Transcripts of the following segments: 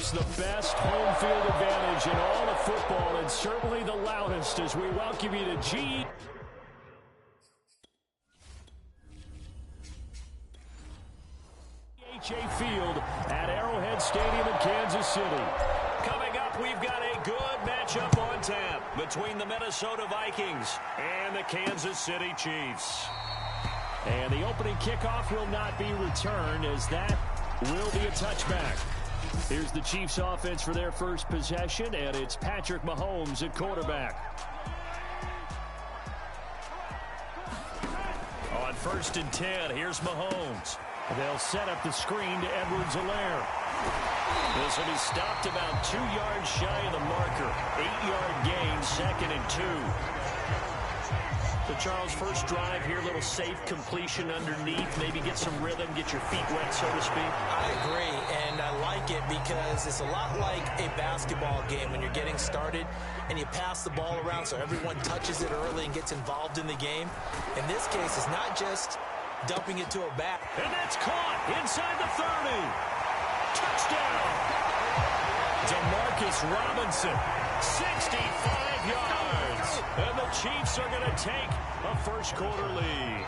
Perhaps the best home field advantage in all of football, and certainly the loudest, as we welcome you to G. Field at Arrowhead Stadium in Kansas City. Coming up, we've got a good matchup on tap between the Minnesota Vikings and the Kansas City Chiefs. And the opening kickoff will not be returned, as that will be a touchback. Here's the Chiefs offense for their first possession, and it's Patrick Mahomes at quarterback. On 1st and 10, here's Mahomes. They'll set up the screen to Edwards-Helaire. This will be stopped about 2 yards shy of the marker. 8-yard gain, 2nd and 2. So, Charles, first drive here, little safe completion underneath. Maybe get some rhythm, get your feet wet, so to speak. I agree, and I like it because it's a lot like a basketball game when you're getting started and you pass the ball around so everyone touches it early and gets involved in the game. In this case, it's not just dumping it to a back. And that's caught inside the 30. Touchdown. Demarcus Robinson, 65 yards. And the Chiefs are going to take a first-quarter lead.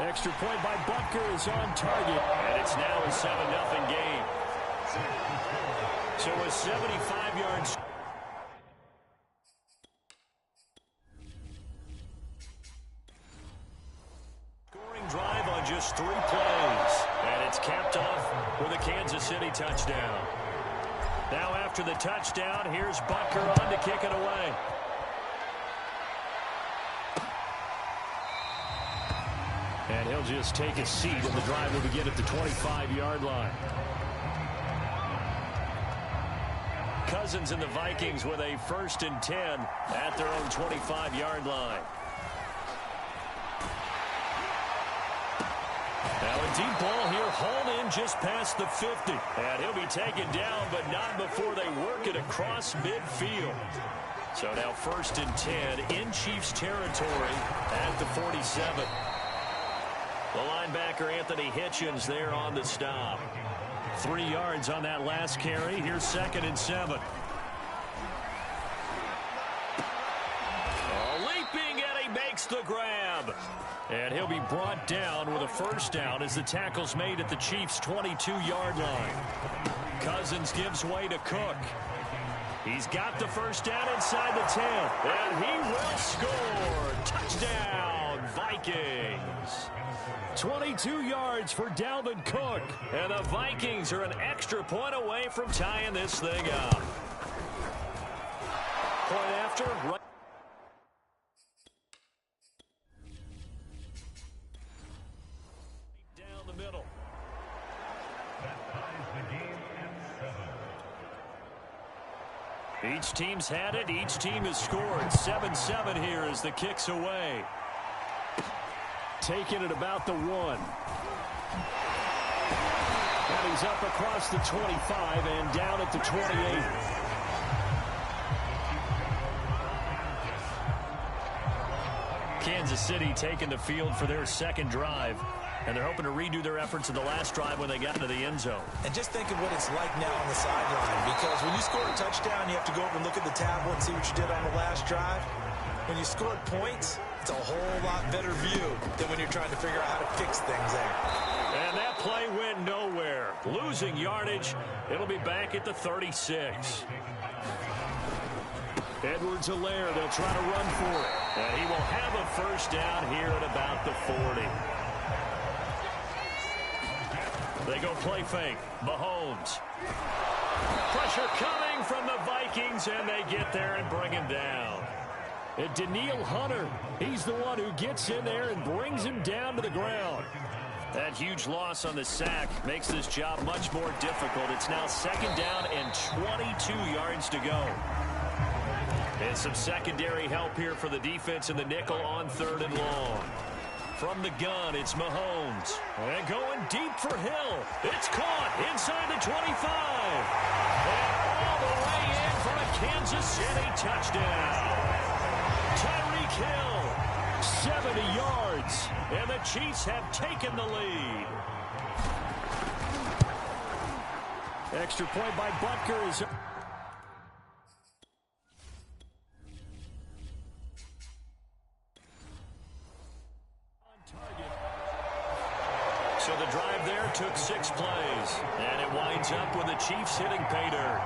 Extra point by Butker is on target. And it's now a 7-0 game. So a 75 yards. Drive on just 3 plays, and it's capped off with a Kansas City touchdown. Now after the touchdown, here's Butker on to kick it away. And he'll just take a seat, and the drive will begin at the 25-yard line. Cousins and the Vikings with a 1st and 10 at their own 25-yard line. Now a deep ball here, hauled in just past the 50. And he'll be taken down, but not before they work it across midfield. So now 1st and 10 in Chiefs territory at the 47. The linebacker Anthony Hitchens there on the stop. 3 yards on that last carry. Here's 2nd and 7. Leaping, and he makes the grab. And he'll be brought down with a first down as the tackle's made at the Chiefs' 22-yard line. Cousins gives way to Cook. He's got the first down inside the 10. And he will score. Touchdown, Vikings. 22 yards for Dalvin Cook. And the Vikings are an extra point away from tying this thing up. Point after, right. Each team's had it. Each team has scored. 7-7 here as the kick's away. Taking it about the 1. And he's up across the 25 and down at the 28. Kansas City taking the field for their second drive. And they're hoping to redo their efforts in the last drive when they got into the end zone. And just think of what it's like now on the sideline. Because when you score a touchdown, you have to go over and look at the tablet and see what you did on the last drive. When you scored points, it's a whole lot better view than when you're trying to figure out how to fix things there. And that play went nowhere. Losing yardage. It'll be back at the 36. Edwards-Helaire, they'll try to run for it. And he will have a first down here at about the 40. They go play fake. Mahomes. Pressure coming from the Vikings, and they get there and bring him down. And Danielle Hunter, he's the one who gets in there and brings him down to the ground. That huge loss on the sack makes this job much more difficult. It's now 2nd down and 22 yards to go. And some secondary help here for the defense in the nickel on 3rd and long. From the gun, it's Mahomes. And going deep for Hill. It's caught inside the 25. And all the way in for a Kansas City touchdown. Tyreek Hill 70 yards, and the Chiefs have taken the lead. Extra point by Butker is... So the drive there took 6 plays, and it winds up with the Chiefs hitting pay dirt.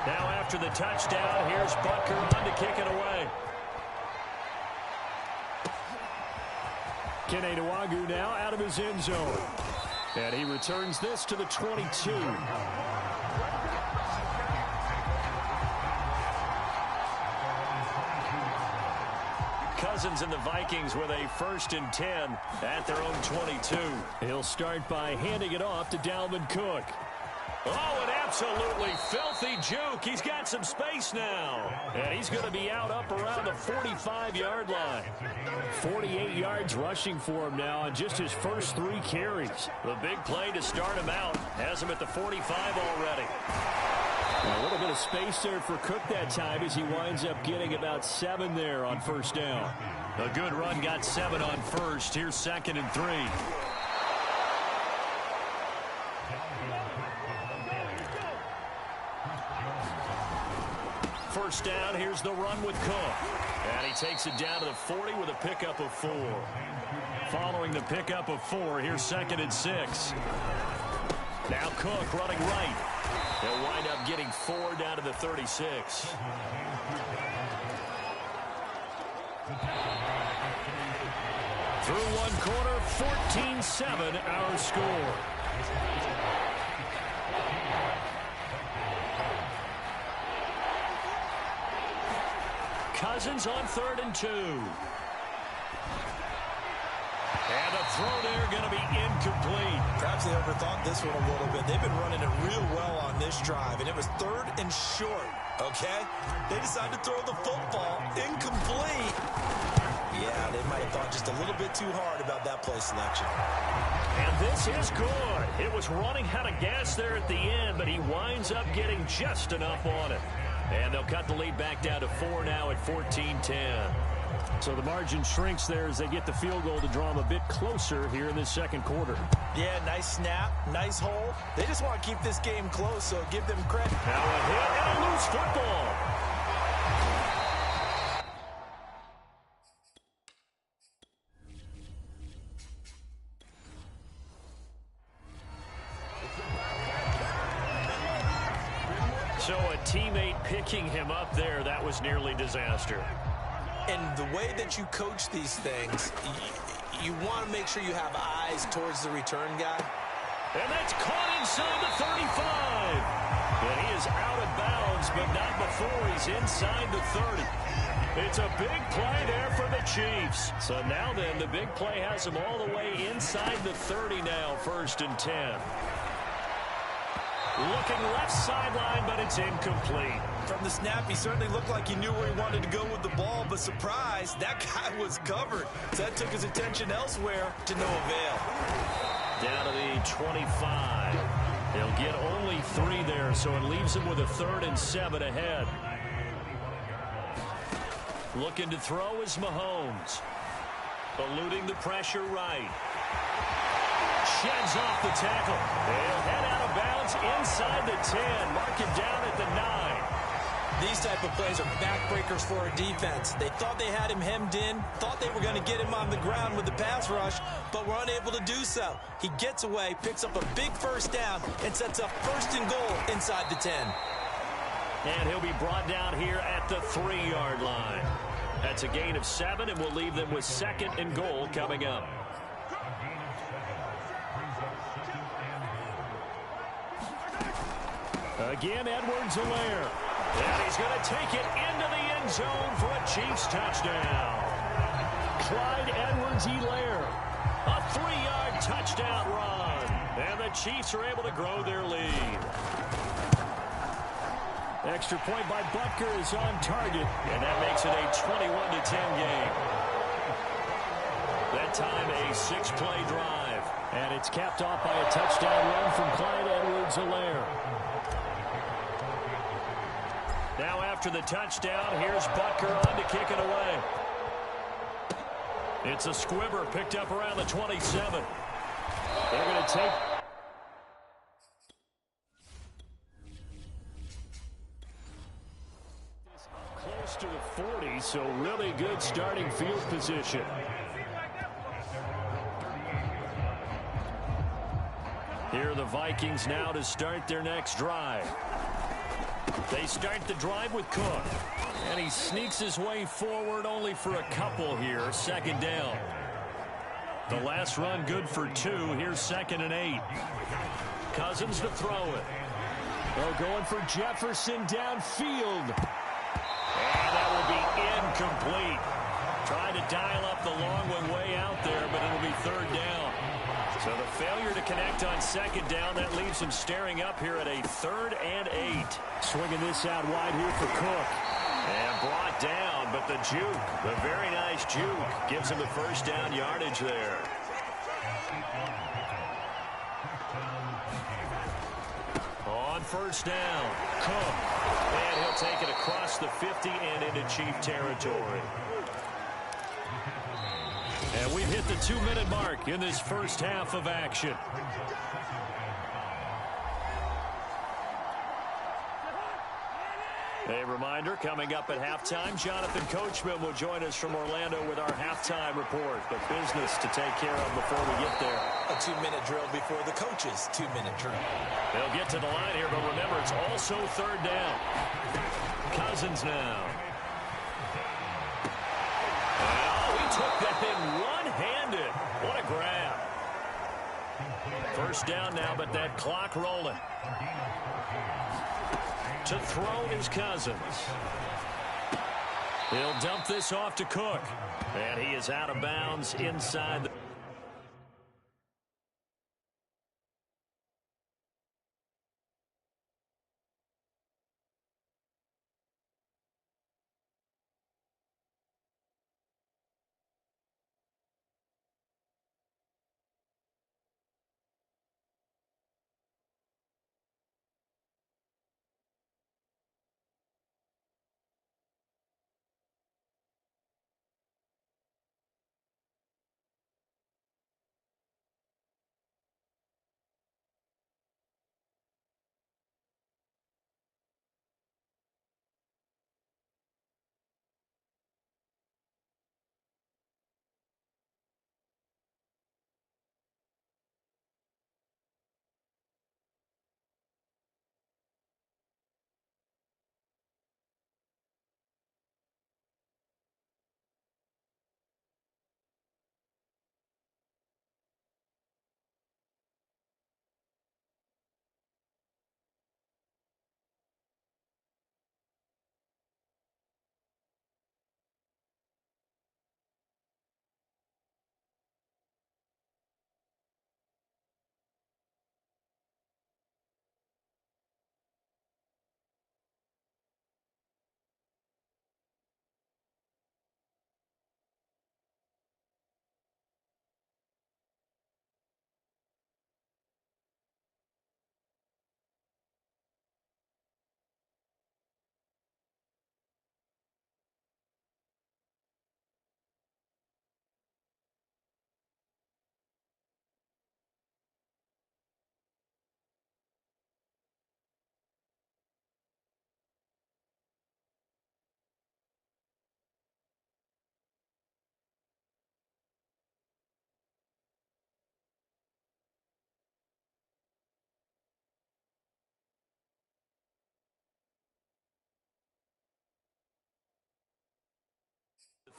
Now after the touchdown, here's Butker on to kick it away. Kene Nwangwu now out of his end zone. And he returns this to the 22. Cousins and the Vikings with a 1st and 10 at their own 22. He'll start by handing it off to Dalvin Cook. Oh, an absolutely filthy juke. He's got some space now. And he's going to be out up around the 45-yard line. 48 yards rushing for him now on just his first 3 carries. The big play to start him out has him at the 45 already. A little bit of space there for Cook that time as he winds up getting about 7 there on 1st down. A good run got 7 on 1st. Here's 2nd and 3. First down, here's the run with Cook. And he takes it down to the 40 with a pickup of 4. Following the pickup of 4, here's 2nd and 6. Now Cook running right. They'll wind up getting 4 down to the 36. Through 1 quarter, 14-7 our score. Cousins on 3rd and 2. And the throw there going to be incomplete. Perhaps they overthought this one a little bit. They've been running it real well on this drive, and it was 3rd and short, okay? They decided to throw the football incomplete. Yeah, they might have thought just a little bit too hard about that play selection. And this is good. It was running out of gas there at the end, but he winds up getting just enough on it. And they'll cut the lead back down to 4 now at 14-10. So the margin shrinks there as they get the field goal to draw them a bit closer here in this 2nd quarter. Yeah, nice snap, nice hold. They just want to keep this game close, so give them credit. Now a hit and a loose football. So a teammate picking him up there, that was nearly disaster. And the way that you coach these things, you want to make sure you have eyes towards the return guy. And that's caught inside the 35. And he is out of bounds, but not before he's inside the 30. It's a big play there for the Chiefs. So now then, the big play has him all the way inside the 30 now, 1st and 10. Looking left sideline, but it's incomplete. From the snap, he certainly looked like he knew where he wanted to go with the ball, but surprise, that guy was covered. So that took his attention elsewhere to no avail. Down to the 25. They'll get only 3 there, so it leaves him with a 3rd and 7 ahead. Looking to throw is Mahomes. Eluding the pressure right. Sheds off the tackle. They'll head out of bounds inside the 10. Mark it down at the 9. These type of plays are backbreakers for a defense. They thought they had him hemmed in, thought they were going to get him on the ground with the pass rush, but were unable to do so. He gets away, picks up a big 1st down, and sets up 1st and goal inside the 10. And he'll be brought down here at the 3-yard line. That's a gain of 7, and we'll leave them with 2nd and goal coming up. Again, Edwards-Helaire. And he's going to take it into the end zone for a Chiefs touchdown. Clyde Edwards-Helaire. A 3-yard touchdown run. And the Chiefs are able to grow their lead. Extra point by Butker is on target. And that makes it a 21-10 game. That time a 6-play drive. And it's capped off by a touchdown run from Clyde Edwards-Helaire. Now after the touchdown, here's Butker on to kick it away. It's a squibber picked up around the 27. They're going to take... close to the 40, so really good starting field position. Here are the Vikings now to start their next drive. They start the drive with Cook. And he sneaks his way forward only for a couple here. Second down. The last run good for 2. Here's 2nd and 8. Cousins to throw it. They're going for Jefferson downfield. And that will be incomplete. Trying to dial up the long one way out there, but it'll be 3rd down. So the failure to connect on 2nd down, that leaves him staring up here at a 3rd and 8. Swinging this out wide here for Cook. And brought down, but the juke, the very nice juke, gives him the 1st down yardage there. On 1st down, Cook. And he'll take it across the 50 and into Chief territory. And we've hit the 2-minute mark in this first half of action. A reminder, coming up at halftime, Jonathan Coachman will join us from Orlando with our halftime report. But business to take care of before we get there. A 2-minute drill before the coach's 2-minute drill. They'll get to the line here, but remember, it's also 3rd down. Cousins now. Oh, he took that in one-handed. What a grab. 1st down now, but that clock rolling. To throw is Cousins. He'll dump this off to Cook. And he is out of bounds inside the...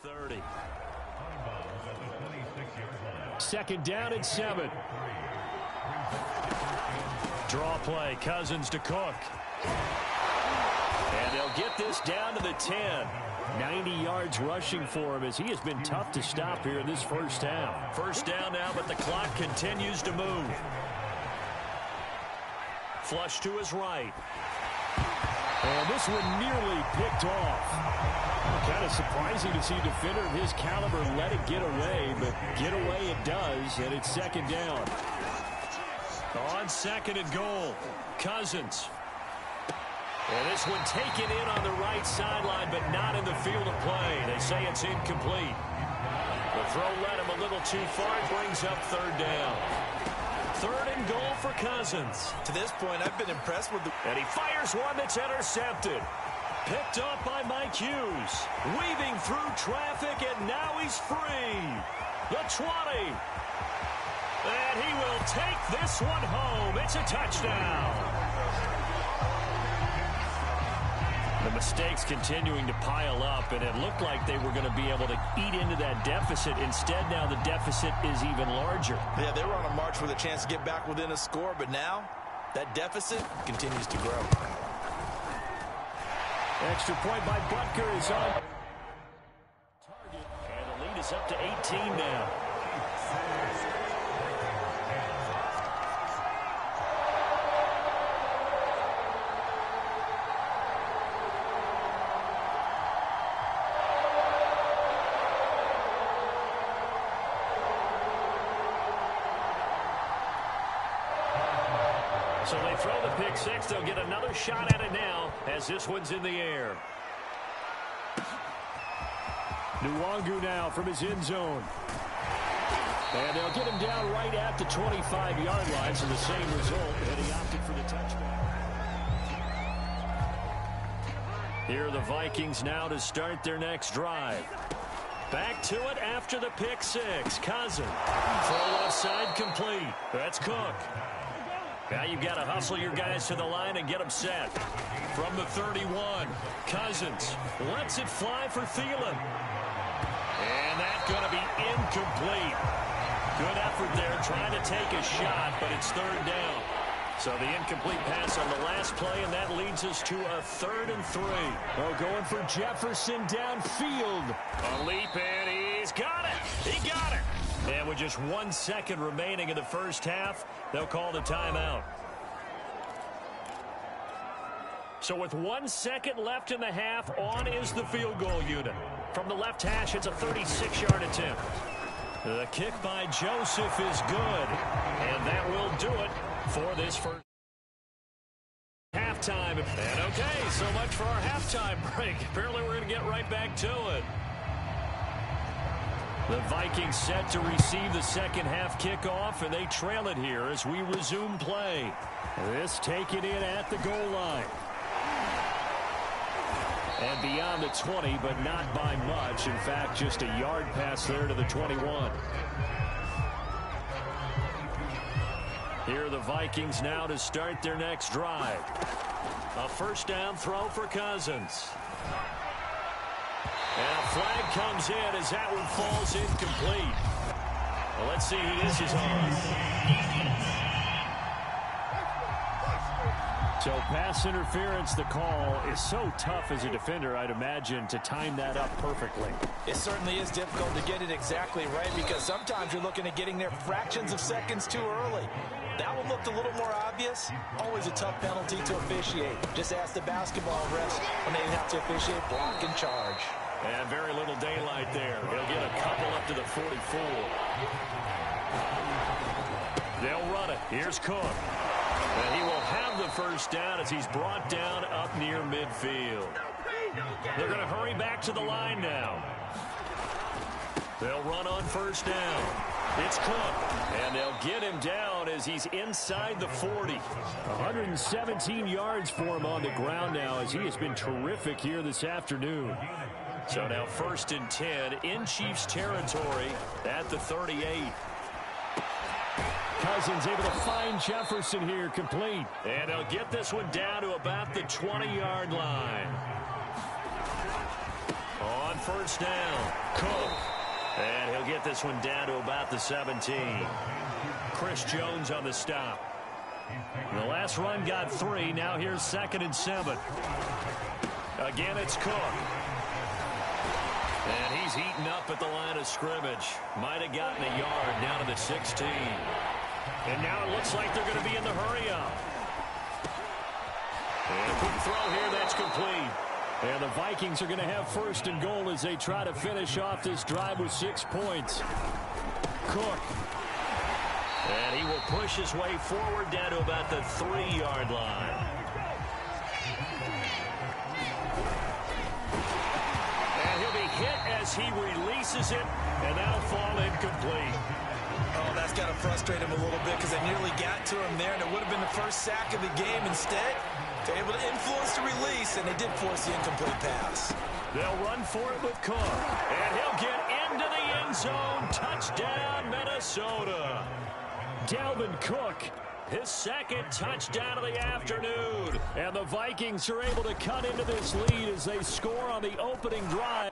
.30. 2nd down and 7. Draw play. Cousins to Cook. And they'll get this down to the 10. 90 yards rushing for him as he has been tough to stop here in this first half. 1st down now, but the clock continues to move. Flush to his right. And this one nearly picked off. Kind of surprising to see a defender of his caliber let it get away, but get away it does, and it's 2nd down. On 2nd and goal, Cousins. And this one taken in on the right sideline, but not in the field of play. They say it's incomplete. The throw led him a little too far. Brings up third down. Third and goal for Cousins. To this point, I've been impressed with the... And he fires one that's intercepted. Picked up by Mike Hughes. Weaving through traffic, and now he's free. The 20. And he will take this one home. It's a touchdown. The mistakes continuing to pile up, and it looked like they were going to be able to eat into that deficit. Instead, now the deficit is even larger. Yeah, they were on a march with a chance to get back within a score, but now that deficit continues to grow. Extra point by Butker is on target, and the lead is up to 18 now. So they throw the pick six. They'll get another shot at it now as this one's in the air. Nwangu now from his end zone. And they'll get him down right at the 25-yard line, so the same result, and he opted for the touchdown. Here are the Vikings now to start their next drive. Back to it after the pick six. Cousins. Throw left side complete. That's Cook. Now you've got to hustle your guys to the line and get them set. From the 31, Cousins lets it fly for Thielen. And that's going to be incomplete. Good effort there trying to take a shot, but it's third down. So the incomplete pass on the last play, and that leads us to a 3rd and 3. Oh, going for Jefferson downfield. A leap, and he's got it. He got it. And with just 1 second remaining in the first half, they'll call the timeout. So with 1 second left in the half, on is the field goal unit. From the left hash, it's a 36-yard attempt. The kick by Joseph is good. And that will do it for this first halftime. And okay, so much for our halftime break. Apparently we're going to get right back to it. The Vikings set to receive the second half kickoff, and they trail it here as we resume play. This taken in at the goal line. And beyond the 20, but not by much. In fact, just a yard pass there to the 21. Here are the Vikings now to start their next drive. A first down throw for Cousins. And a flag comes in as that one falls incomplete. Well, let's see who this is on. So pass interference, the call is so tough as a defender, I'd imagine, to time that up perfectly. It certainly is difficult to get it exactly right because sometimes you're looking at getting there fractions of seconds too early. That one looked a little more obvious. Always a tough penalty to officiate. Just ask the basketball refs when they have to officiate block and charge. And very little daylight there. He'll get a couple up to the 44. They'll run it. Here's Cook. And he will have the first down as he's brought down up near midfield. They're going to hurry back to the line now. They'll run on first down. It's Cook. And they'll get him down as he's inside the 40. 117 yards for him on the ground now as he has been terrific here this afternoon. So now 1st and 10 in Chiefs territory at the 38. Cousins able to find Jefferson here complete. And they'll get this one down to about the 20-yard line. On first down, Cook. And he'll get this one down to about the 17. Chris Jones on the stop. The last run got 3. Now here's 2nd and 7. Again, it's Cook. And he's heating up at the line of scrimmage. Might have gotten a yard down to the 16. And now it looks like they're going to be in the hurry-up. And a quick throw here, that's complete. And the Vikings are going to have 1st and goal as they try to finish off this drive with 6 points. Cook. And he will push his way forward down to about the 3-yard line. He releases it, and that'll fall incomplete. Oh, that's got to frustrate him a little bit because they nearly got to him there, and it would have been the first sack of the game. Instead, they're able to influence the release, and they did force the incomplete pass. They'll run for it with Cook, and he'll get into the end zone. Touchdown, Minnesota. Dalvin Cook, his second touchdown of the afternoon. And the Vikings are able to cut into this lead as they score on the opening drive.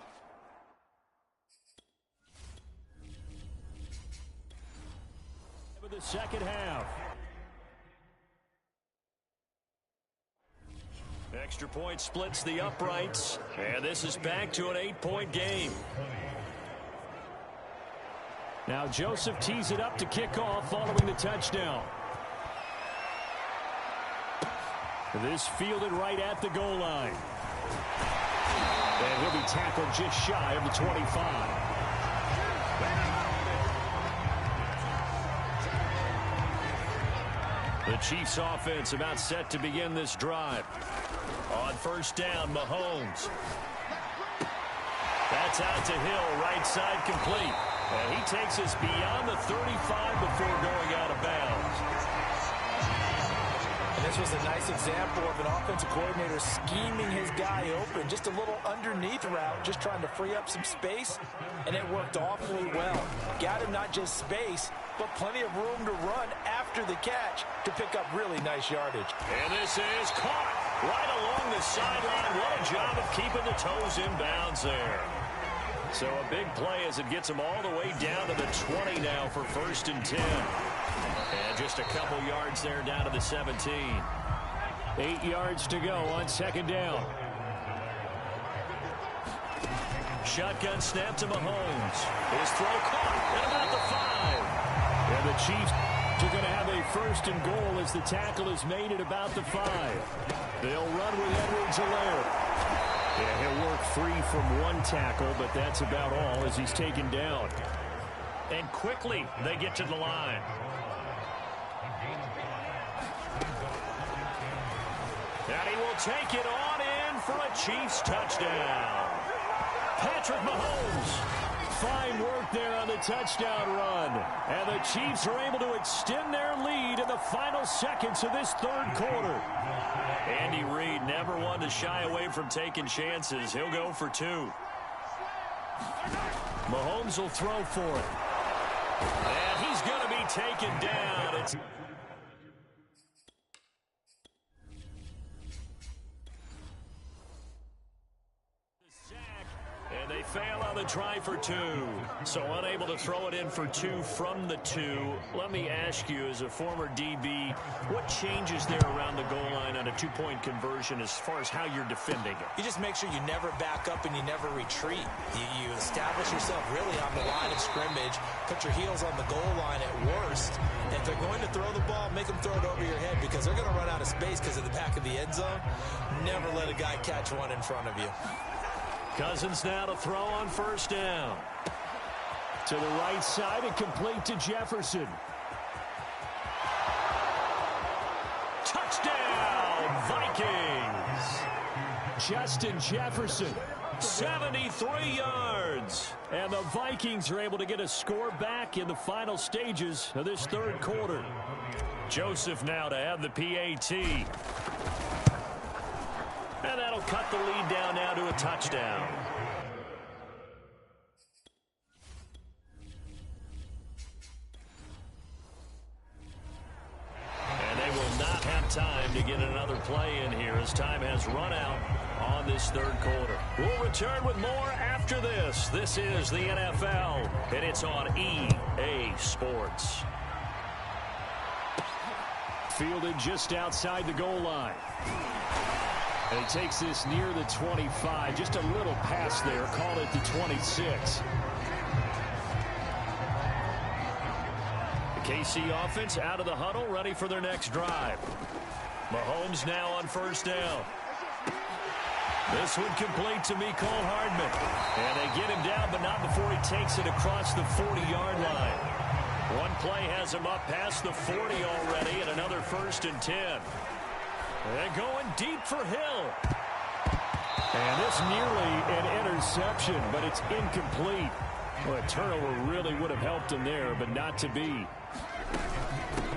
For the second half. Extra point splits the uprights, and this is back to an 8-point game. Now Joseph tees it up to kick off following the touchdown. This fielded right at the goal line. And he'll be tackled just shy of the 25. The Chiefs offense about set to begin this drive. On first down, Mahomes. That's out to Hill, right side complete. And he takes us beyond the 35 before going out of bounds. And this was a nice example of an offensive coordinator scheming his guy open. Just a little underneath route, just trying to free up some space. And it worked awfully well. Got him not just space, but plenty of room to run after the catch to pick up really nice yardage. And this is caught right along the sideline. What a job of keeping the toes in bounds there. So a big play as it gets them all the way down to the 20 now for 1st and 10. And just a couple yards there down to the 17. 8 yards to go on second down. Shotgun snap to Mahomes. His throw caught at about the 5. And the Chiefs are going to have a 1st and goal as the tackle is made at about the 5. They'll run with Edwards-Helaire. Yeah, he'll work free from one tackle, but that's about all as he's taken down. And quickly they get to the line. And he will take it on in for a Chiefs touchdown. Patrick Mahomes. Fine work there on the touchdown run. And the Chiefs are able to extend their lead in the final seconds of this 3rd quarter. Andy Reid never one to shy away from taking chances. He'll go for 2. Mahomes will throw for it. And he's going to be taken down. It's and they fail on the try for 2. So unable to throw it in for 2 from the 2. Let me ask you, as a former DB, what changes there around the goal line on a 2-point conversion as far as how you're defending it? You just make sure you never back up and you never retreat. You establish yourself really on the line of scrimmage, put your heels on the goal line at worst. And if they're going to throw the ball, make them throw it over your head because they're going to run out of space because of the back of the end zone. Never let a guy catch one in front of you. Cousins now to throw on first down. To the right side and complete to Jefferson. Touchdown, Vikings! Justin Jefferson, 73 yards. And the Vikings are able to get a score back in the final stages of this 3rd quarter. Joseph now to have the PAT. And that'll cut the lead down now to a touchdown. And they will not have time to get another play in here as time has run out on this 3rd quarter. We'll return with more after this. This is the NFL, and it's on EA Sports. Fielded just outside the goal line. And he takes this near the 25. Just a little pass there. Call it the 26. The KC offense out of the huddle, ready for their next drive. Mahomes now on first down. This one complete to Mecole Hardman. And they get him down, but not before he takes it across the 40-yard line. One play has him up past the 40 already, and another 1st and 10. And going deep for Hill. And this nearly an interception, but it's incomplete. Well, a turnover really would have helped him there, but not to be.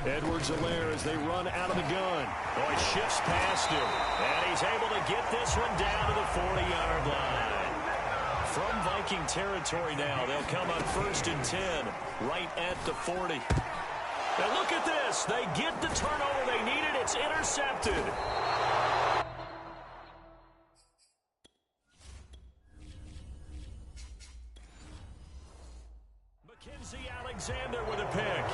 Edwards-Helaire as they run out of the gun. Boy, shifts past him. And he's able to get this one down to the 40-yard line. From Viking territory now, they'll come on 1st and 10, right at the 40. And look at this. They get the turnover they needed. It's intercepted. Alexander with a pick.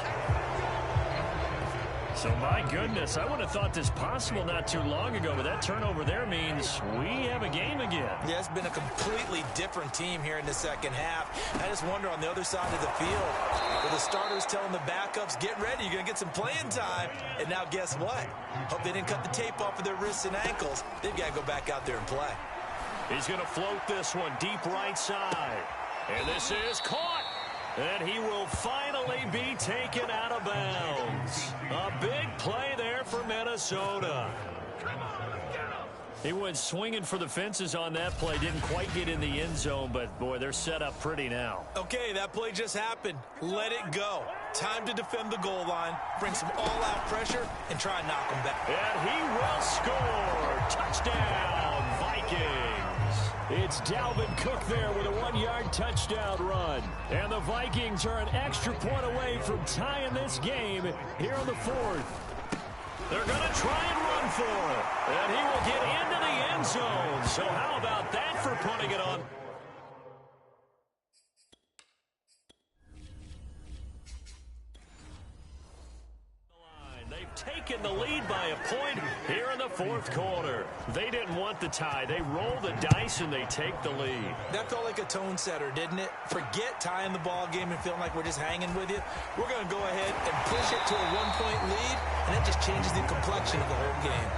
So, my goodness, I would have thought this possible not too long ago, but that turnover there means we have a game again. Yeah, it's been a completely different team here in the second half. I just wonder on the other side of the field, where the starters telling the backups, get ready, you're going to get some playing time. And now guess what? Hope they didn't cut the tape off of their wrists and ankles. They've got to go back out there and play. He's going to float this one deep right side. And this is caught. And he will finally be taken out of bounds. A big play there for Minnesota. He went swinging for the fences on that play. Didn't quite get in the end zone, but, boy, they're set up pretty now. Okay, that play just happened. Let it go. Time to defend the goal line, bring some all-out pressure, and try and knock them back. And he will score. Touchdown, Vikings. It's Dalvin Cook there with a 1-yard touchdown run. And the Vikings are an extra point away from tying this game here in the 4th. They're going to try and run for it. And he will get into the end zone. So how about that for putting it on? They've taken the lead by a point here in the 4th quarter. They didn't want the tie. They roll the dice and they take the lead. That felt like a tone setter, didn't it? Forget tying the ball game and feeling like we're just hanging with you. We're going to go ahead and push it to a 1-point lead, and that just changes the complexion of the whole game.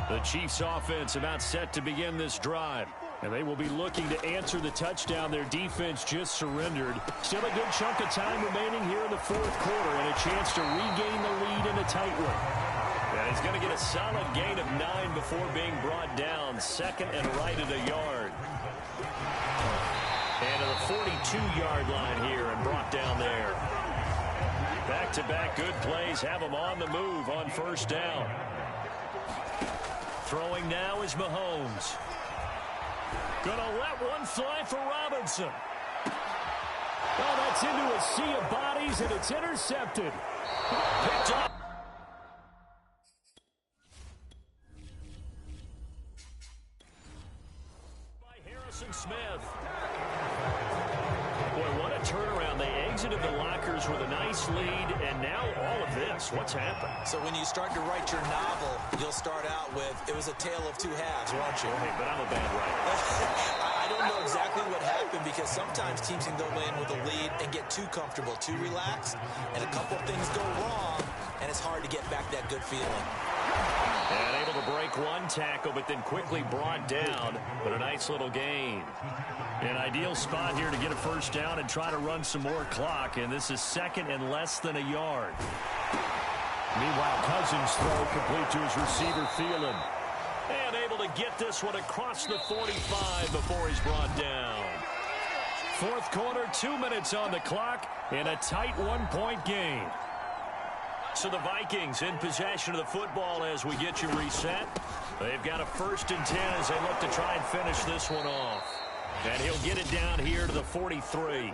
The Chiefs offense about set to begin this drive. And they will be looking to answer the touchdown their defense just surrendered. Still a good chunk of time remaining here in the 4th quarter and a chance to regain the lead in a tight one. And he's going to get a solid gain of 9 before being brought down. 2nd and right at a yard. And to the 42-yard line here and brought down there. Back-to-back good plays have him on the move on 1st down. Throwing now is Mahomes. Gonna let one fly for Robinson. Oh, that's into a sea of bodies, and it's intercepted. Picked up. By Harrison Smith. Boy, what a turnaround. They exited the lockers with a nice lead, and now all of this. What's happened? So when you start to write your novel, you'll start out with, it was a tale of two halves, won't you? Hey, but I'm a bad writer. I don't know exactly what happened because sometimes teams can go in with a lead and get too comfortable, too relaxed, and a couple things go wrong, and it's hard to get back that good feeling. And able to break one tackle, but then quickly brought down, but a nice little gain. An ideal spot here to get a 1st down and try to run some more clock, and this is 2nd and less than a yard. Meanwhile, Cousins throw complete to his receiver, Thielen. And able to get this one across the 45 before he's brought down. 4th quarter, 2 minutes on the clock, in a tight 1-point game. So the Vikings in possession of the football as we get you reset. They've got a 1st and 10 as they look to try and finish this one off. And he'll get it down here to the 43.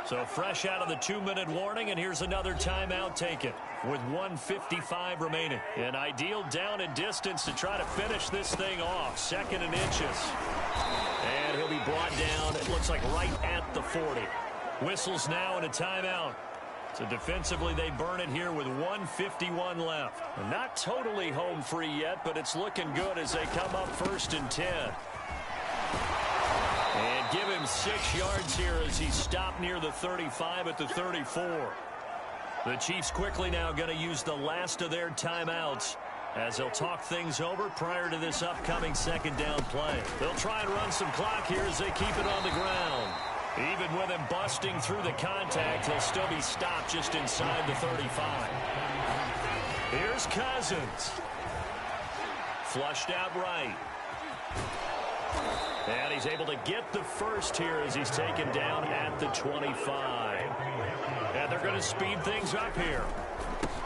So fresh out of the 2-minute warning, and here's another timeout taken with 1:55 remaining. An ideal down and distance to try to finish this thing off. 2nd and inches. And he'll be brought down, it looks like right at the 40. Whistles now and a timeout. So defensively, they burn it here with 1:51 left. And not totally home free yet, but it's looking good as they come up 1st and 10. And give him 6 yards here as he's stopped near the 35 at the 34. The Chiefs quickly now going to use the last of their timeouts as they'll talk things over prior to this upcoming 2nd down play. They'll try and run some clock here as they keep it on the ground. Even with him busting through the contact, he'll still be stopped just inside the 35. Here's Cousins. Flushed out right. And he's able to get the first here as he's taken down at the 25. And they're going to speed things up here.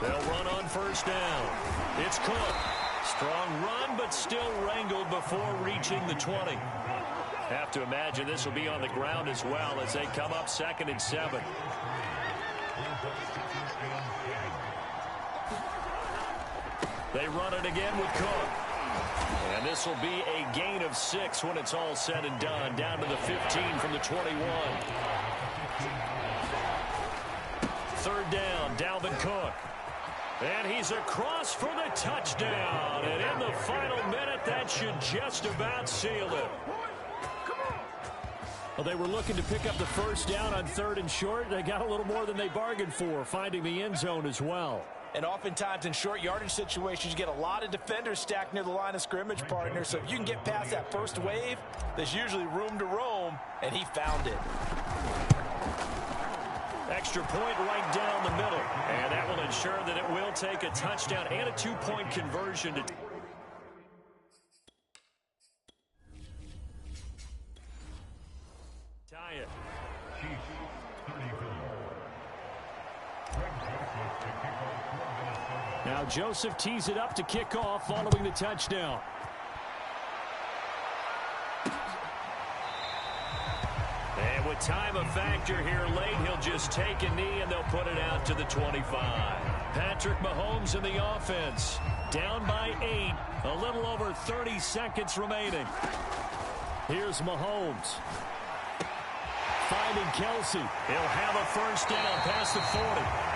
They'll run on first down. It's Cook. Strong run, but still wrangled before reaching the 20. Have to imagine this will be on the ground as well as they come up 2nd and 7. They run it again with Cook. And this will be a gain of 6 when it's all said and done. Down to the 15 from the 21. 3rd down, Dalvin Cook. And he's across for the touchdown. And in the final minute, that should just about seal it. Well, they were looking to pick up the first down on 3rd and short. They got a little more than they bargained for, finding the end zone as well. And oftentimes in short yardage situations, you get a lot of defenders stacked near the line of scrimmage, partner. So if you can get past that first wave, there's usually room to roam, and he found it. Extra point right down the middle. And that will ensure that it will take a touchdown and a 2-point conversion to tie it. Now Joseph tees it up to kick off following the touchdown. And with time a factor here late, he'll just take a knee and they'll put it out to the 25. Patrick Mahomes in the offense. Down by 8. A little over 30 seconds remaining. Here's Mahomes. Finding Kelsey. He'll have a first down past the 40.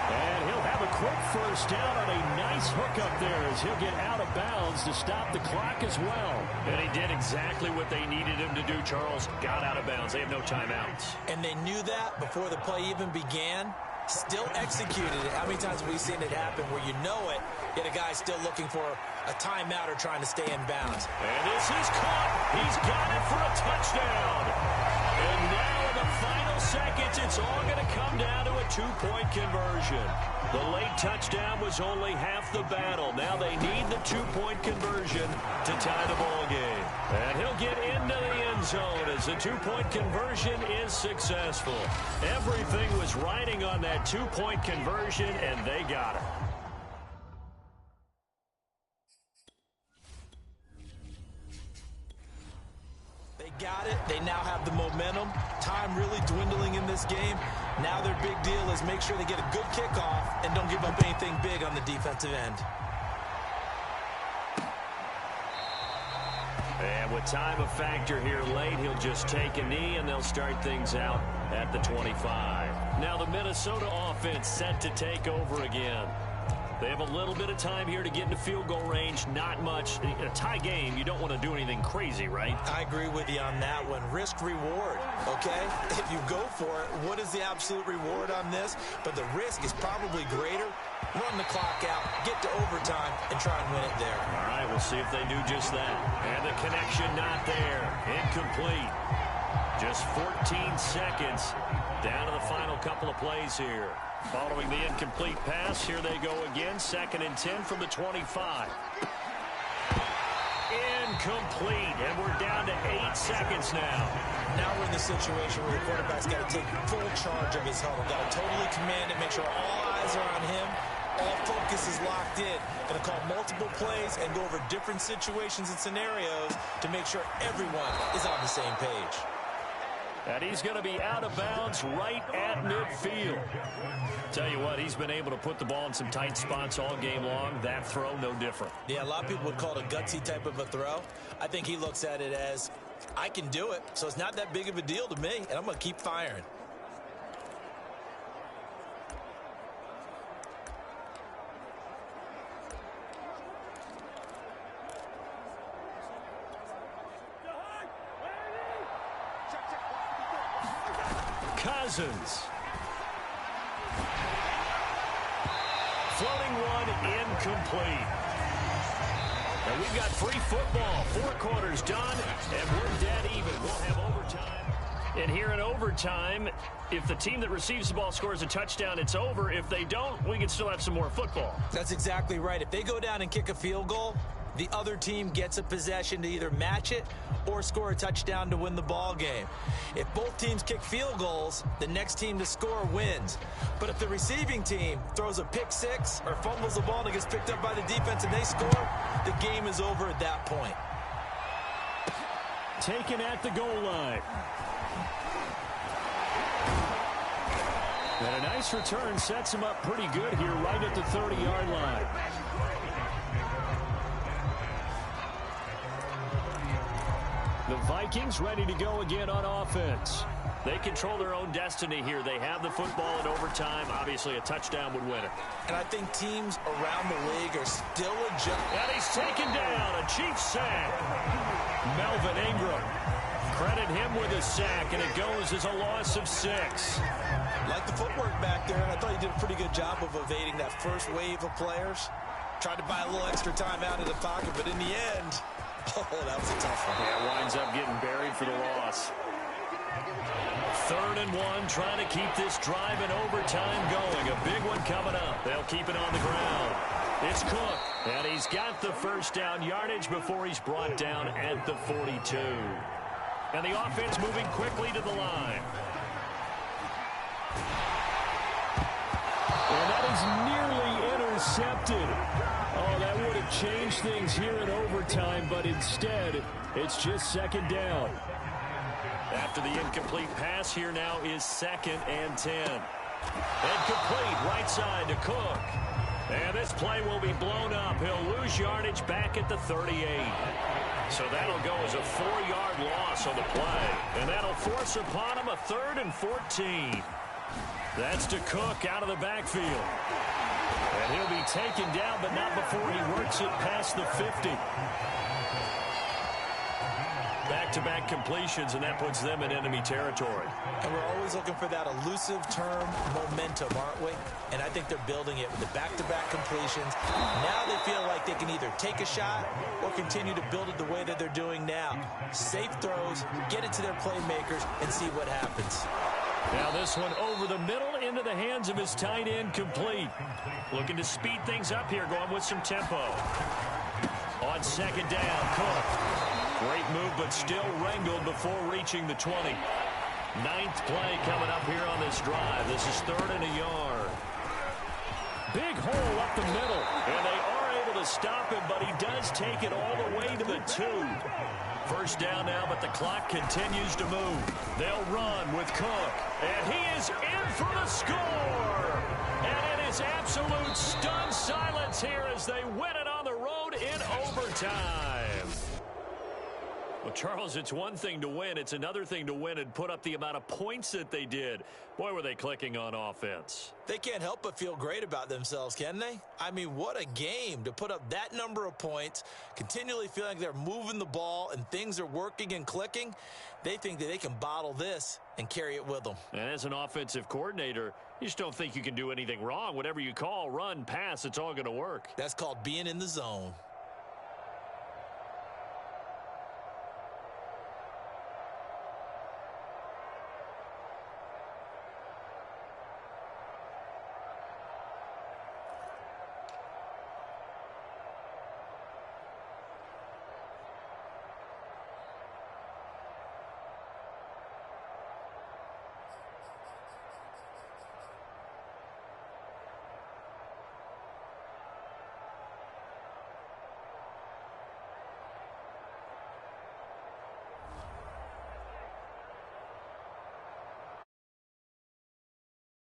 And he'll have a quick first down on a nice hookup there as he'll get out of bounds to stop the clock as well. And he did exactly what they needed him to do, Charles. Got out of bounds. They have no timeouts. And they knew that before the play even began. Still executed it. How many times have we seen it happen where you know it, yet a guy's still looking for a timeout or trying to stay in bounds. And this is caught. He's got it for a touchdown. And now in the final seconds, it's all going to come down to a 2-point conversion. The late touchdown was only half the battle. Now they need the 2-point conversion to tie the ball game. And he'll get into the end zone as the 2-point conversion is successful. Everything was riding on that 2-point conversion, and they got it. Got it. They now have the momentum. Time really dwindling in this game. Now their big deal is make sure they get a good kickoff and don't give up anything big on the defensive end. And with time a factor here late, he'll just take a knee and they'll start things out at the 25. Now the Minnesota offense set to take over again. They have a little bit of time here to get into field goal range. Not much. In a tie game, you don't want to do anything crazy, right? I agree with you on that one. Risk reward, okay? If you go for it, what is the absolute reward on this? But the risk is probably greater. Run the clock out, get to overtime, and try and win it there. All right, we'll see if they do just that. And the connection not there. Incomplete. Just 14 seconds down to the final couple of plays here. Following the incomplete pass, here they go again. 2nd and 10 from the 25. Incomplete, and we're down to 8 seconds now. Now we're in the situation where the quarterback's got to take full charge of his huddle. Got to totally command it, make sure all eyes are on him. All focus is locked in. Going to call multiple plays and go over different situations and scenarios to make sure everyone is on the same page. And he's going to be out of bounds right at midfield. Tell you what, he's been able to put the ball in some tight spots all game long. That throw, no different. Yeah, a lot of people would call it a gutsy type of a throw. I think he looks at it as, I can do it, so it's not that big of a deal to me, and I'm going to keep firing. Cousins. Floating one, incomplete. And we've got free football. 4 quarters done, and we're dead even. We'll have overtime. And here in overtime, if the team that receives the ball scores a touchdown, it's over. If they don't, we can still have some more football. That's exactly right. If they go down and kick a field goal, the other team gets a possession to either match it or score a touchdown to win the ball game. If both teams kick field goals, the next team to score wins. But if the receiving team throws a pick six or fumbles the ball and it gets picked up by the defense and they score, the game is over at that point. Taken at the goal line. And a nice return sets him up pretty good here right at the 30-yard line. The Vikings ready to go again on offense. They control their own destiny here. They have the football in overtime. Obviously, a touchdown would win it. And I think teams around the league are still adjusting. And he's taken down. A Chiefs sack. Melvin Ingram. Credit him with a sack, and it goes as a loss of 6. Like the footwork back there, and I thought he did a pretty good job of evading that first wave of players. Tried to buy a little extra time out of the pocket, but in the end, oh, that was a tough one. Yeah, winds up getting buried for the loss. 3rd and 1, trying to keep this drive in overtime going. A big one coming up. They'll keep it on the ground. It's Cook, and he's got the first down yardage before he's brought down at the 42. And the offense moving quickly to the line. And that is nearly intercepted. Oh, that would have changed things here in overtime, but instead, it's just 2nd down. After the incomplete pass, here now is 2nd and 10. And complete right side to Cook. And this play will be blown up. He'll lose yardage back at the 38. So that'll go as a 4-yard loss on the play. And that'll force upon him a 3rd and 14. That's to Cook out of the backfield. And he'll be taken down, but not before he works it past the 50. Back-to-back completions, and that puts them in enemy territory. And we're always looking for that elusive term momentum, aren't we? And I think they're building it with the back-to-back completions. Now they feel like they can either take a shot or continue to build it the way that they're doing now. Safe throws, get it to their playmakers, and see what happens. Now this one over the middle into the hands of his tight end, complete. Looking to speed things up here, going with some tempo. On 2nd down, Cook. Great move, but still wrangled before reaching the 20. 9th play coming up here on this drive. This is 3rd and a yard. Big hole up the middle, and they are able to stop him, but he does take it all the way to the 2. First down now, but the clock continues to move. They'll run with Cook, and he is in for the score. And it is absolute stunned silence here as they win it on the road in overtime. Well, Charles, it's one thing to win. It's another thing to win and put up the amount of points that they did. Boy, were they clicking on offense. They can't help but feel great about themselves, can they? I mean, what a game to put up that number of points, continually feeling like they're moving the ball and things are working and clicking. They think that they can bottle this and carry it with them. And as an offensive coordinator, you just don't think you can do anything wrong. Whatever you call, run, pass, it's all going to work. That's called being in the zone.